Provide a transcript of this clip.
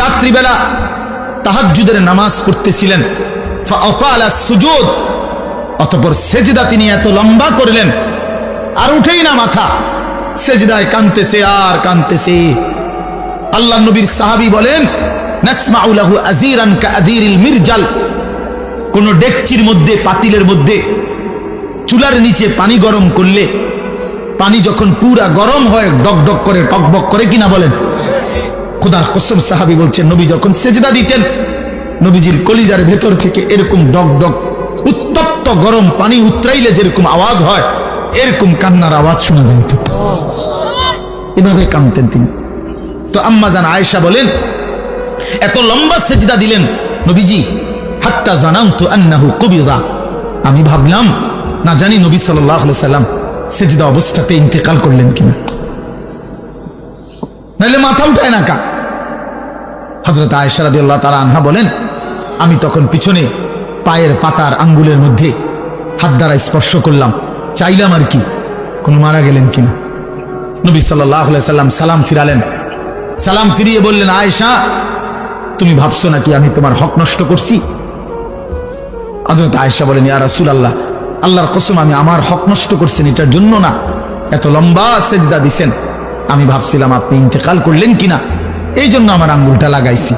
রাত্রিবেলা তাহাজ্জুদের নামাজ পড়তেছিলেন। ফাআতালা সুজুদ, অতঃপর সেজদা তিনি এত লম্বা করলেন আর উঠেই না মাথা, সেজদায় কাঁদতেছে আর কাঁদতেছে। আল্লাহ নবীর সাহাবী বলেন, নাসমাউ লাহু আযীরান কাআযীরিল মিরজাল, কোন ডেকচির মধ্যে, পাতিলের মধ্যে চুলার নিচে পানি গরম করলে পানি যখন পুরা গরম হয় ডকডক করে, টকবক করে কিনা বলেন? খোদার কসম, সাহাবী বলছেন নবী যখন সেজদা দিতেন নবীজির কলিজার ভেতর থেকে এরকম ডকডক উত্তপ্ত গরম পানি উতরাইলে যেরকম আওয়াজ হয় এরকম কান্নার আওয়াজ শোনা যেত। এভাবে কাঁদতেন তিনি। তো আম্মা জান আয়েশা বলেন, এত লম্বা সেজদা দিলেন নবীজি, হাত্তা জানান্তু আন্নাহু কুবিযা, আমি ভাবলাম না জানি নবী সাল্লাল্লাহু আলাইহি সাল্লাম সেজদা অবস্থাতে ইন্তেকাল করলেন কিনা, নাহলে মাথা উঠায় না কা। হযরত আয়েশা রাদিয়াল্লাহু তাআলা আনহা বলেন, আমি তখন পিছনে পায়ের পাতার আঙ্গুলের মধ্যে হাত দ্বারা স্পর্শ করলাম, চাইলাম আর কি কোন মারা গেলেন কিনা। নবী সাল্লাল্লাহু আলাইহি সাল্লাম সালাম ফিরালেন, সালাম ফিরিয়ে বললেন, আয়েশা তুমি ভাবছো নাকি আমি তোমার হক নষ্ট করছি? হযরত আয়েশা বলেন, ইয়া রাসূলুল্লাহ, আল্লাহর কসম আমি আমার হক নষ্ট করছেন এটার জন্য না, এত লম্বা সেজদা দিছেন, আমি ভাবছিলাম আপনি ইন্তেকাল করলেন কিনা, এই জন্য আমার আঙ্গুলটা লাগাইছি।